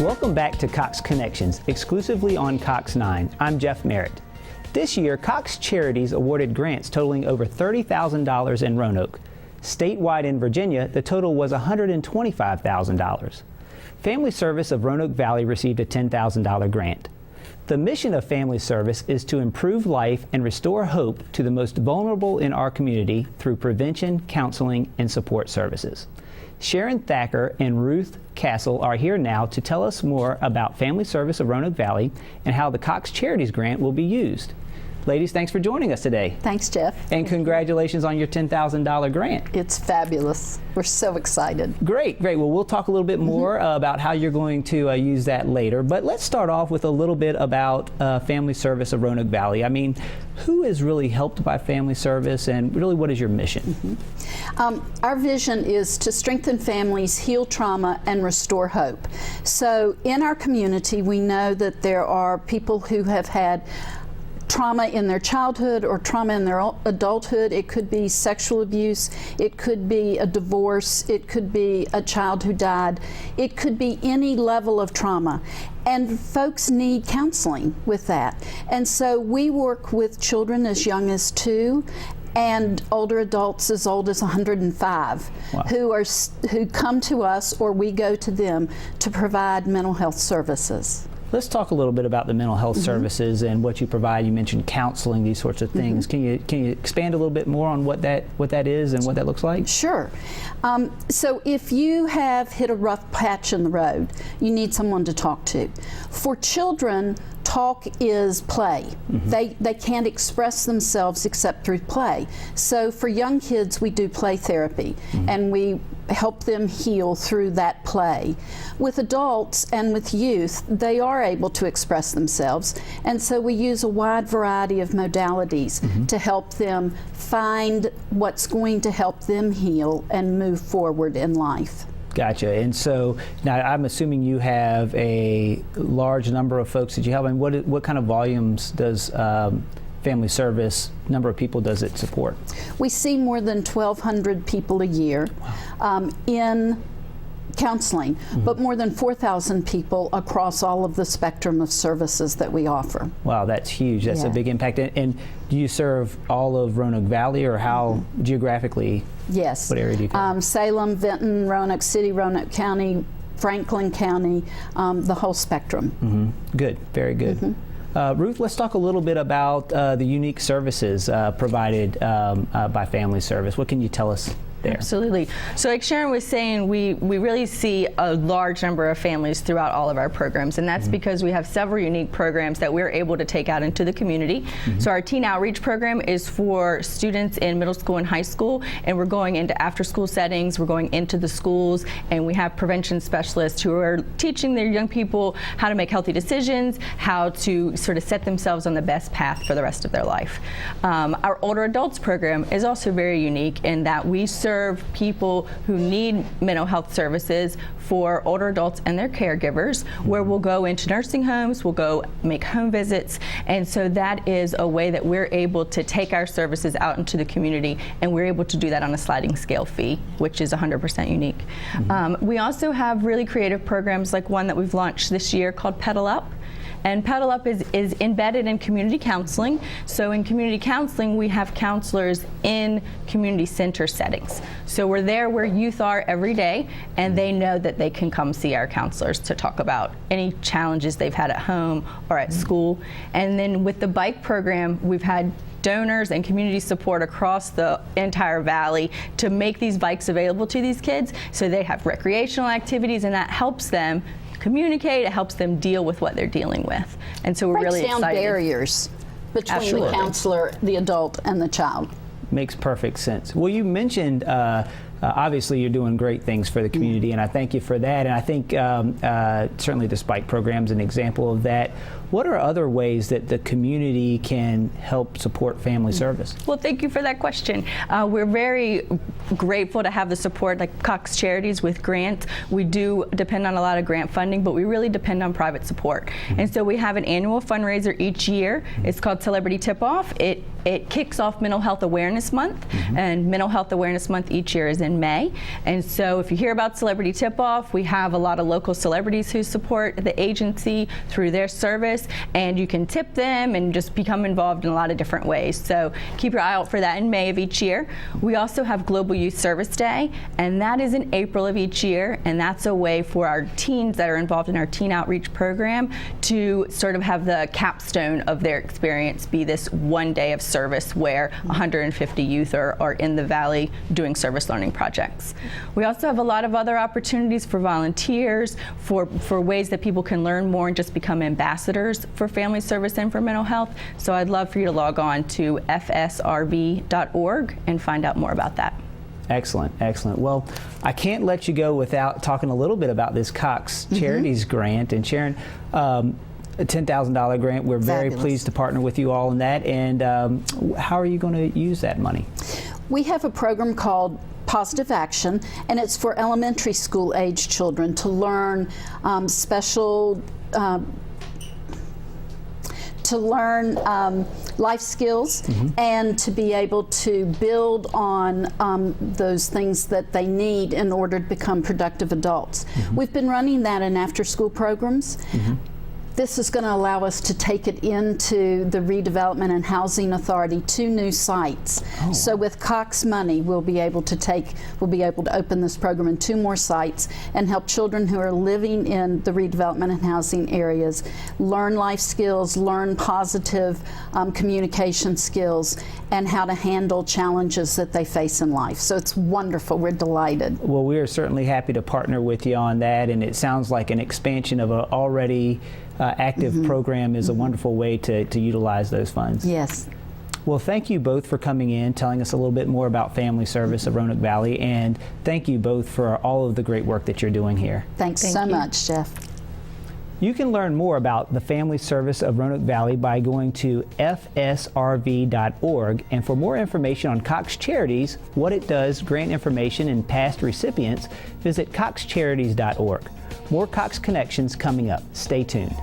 Welcome back to Cox Connections, exclusively on Cox 9. I'm Jeff Merritt. This year, Cox Charities awarded grants totaling over $30,000 in Roanoke. Statewide in Virginia, the total was $125,000. Family Service of Roanoke Valley received a $10,000 grant. The mission of Family Service is to improve life and restore hope to the most vulnerable in our community through prevention, counseling, and support services. Sharon, Thacker, and Ruth, Cassell are here now to tell us more about Family Service of Roanoke Valley and how the Cox Charities Grant will be used. Ladies, thanks for joining us today. Thanks, Jeff. And congratulations on your $10,000 grant. It's fabulous. We're so excited. Great, great. Well, we'll talk a little bit more about how you're going to use that later. But let's start off with a little bit about Family Service of Roanoke Valley. I mean, who is really helped by Family Service, and really what is your mission? Our vision is to strengthen families, heal trauma, and restore hope. So in our community, we know that there are people who have had trauma in their childhood or trauma in their adulthood. It could be sexual abuse, it could be a divorce, it could be a child who died, it could be any level of trauma. And folks need counseling with that. And so we work with children as young as 2 and older adults as old as 105. Wow. who come to us or we go to them to provide mental health services. Let's talk a little bit about the mental health services and what you provide. You mentioned counseling, these sorts of things. Can you expand a little bit more on what that is and what that looks like? Sure. So if you have hit a rough patch in the road, you need someone to talk to. For children, talk is play. They can't express themselves except through play. So for young kids, we do play therapy, and we help them heal through that play. With adults and with youth, they are able to express themselves, and so we use a wide variety of modalities to help them find what's going to help them heal and move forward in life. Gotcha. And so now I'm assuming you have a large number of folks that you help. And what kind of volumes does Family Service, number of people does it support? We see more than 1,200 people a year in counseling, but more than 4,000 people across all of the spectrum of services that we offer. Wow, that's huge. That's a big impact. And do you serve all of Roanoke Valley, or how geographically? Yes. What area do you cover? Salem, Vinton, Roanoke City, Roanoke County, Franklin County, the whole spectrum. Good, very good. Ruth, let's talk a little bit about the unique services provided by Family Service. What can you tell us there? Absolutely. So like Sharon was saying, we really see a large number of families throughout all of our programs, and that's because we have several unique programs that we're able to take out into the community. So our teen outreach program is for students in middle school and high school, and we're going into after school settings, we're going into the schools, and we have prevention specialists who are teaching their young people how to make healthy decisions, how to sort of set themselves on the best path for the rest of their life. Our older adults program is also very unique in that we serve people who need mental health services for older adults and their caregivers, where we'll go into nursing homes, we'll go make home visits, and so that is a way that we're able to take our services out into the community, and we're able to do that on a sliding scale fee, which is 100% unique. We also have really creative programs like one that we've launched this year called Pedal Up. And Pedal Up is embedded in community counseling. So in community counseling, we have counselors in community center settings. So we're there where youth are every day, and they know that they can come see our counselors to talk about any challenges they've had at home or at school. And then with the bike program, we've had donors and community support across the entire valley to make these bikes available to these kids, so they have recreational activities, and that helps them communicate, it helps them deal with what they're dealing with. And so we're really excited. Breaks down barriers between the counselor, the adult, and the child. Makes perfect sense. Well, you mentioned obviously you're doing great things for the community, and I thank you for that. And I think certainly the Spike program is an example of that. What are other ways that the community can help support Family Service? Well, thank you for that question. We're very grateful to have the support like Cox Charities with grants. We do depend on a lot of grant funding, but we really depend on private support. And so we have an annual fundraiser each year. It's called Celebrity Tip Off. It kicks off Mental Health Awareness Month, and Mental Health Awareness Month each year is in May. And so if you hear about Celebrity Tip-Off, we have a lot of local celebrities who support the agency through their service, and you can tip them and just become involved in a lot of different ways. So keep your eye out for that in May of each year. We also have Global Youth Service Day, and that is in April of each year, and that's a way for our teens that are involved in our teen outreach program to sort of have the capstone of their experience be this one day of service where 150 youth are in the Valley doing service learning projects. We also have a lot of other opportunities for volunteers, for ways that people can learn more and just become ambassadors for family service and for mental health. So I'd love for you to log on to fsrv.org and find out more about that. Excellent, excellent. Well, I can't let you go without talking a little bit about this Cox Charities Grant. And Sharon, a $10,000 grant. We're very pleased to partner with you all in that. And how are you going to use that money? We have a program called Positive Action, and it's for elementary school age children to learn life skills and to be able to build on those things that they need in order to become productive adults. We've been running that in after-school programs. This is going to allow us to take it into the Redevelopment and Housing Authority, 2 new sites. So with Cox money, we'll be able to open this program in 2 more sites and help children who are living in the redevelopment and housing areas learn life skills, learn positive communication skills, and how to handle challenges that they face in life. So it's wonderful. We're delighted. Well, we are certainly happy to partner with you on that, and it sounds like an expansion of an already active program is a wonderful way to utilize those funds. Yes. Well, thank you both for coming in, telling us a little bit more about Family Service of Roanoke Valley, and thank you both for all of the great work that you're doing here. Thanks so much, Jeff. You can learn more about the Family Service of Roanoke Valley by going to fsrv.org, and for more information on Cox Charities, what it does, grant information, and past recipients, visit coxcharities.org. More Cox Connections coming up. Stay tuned.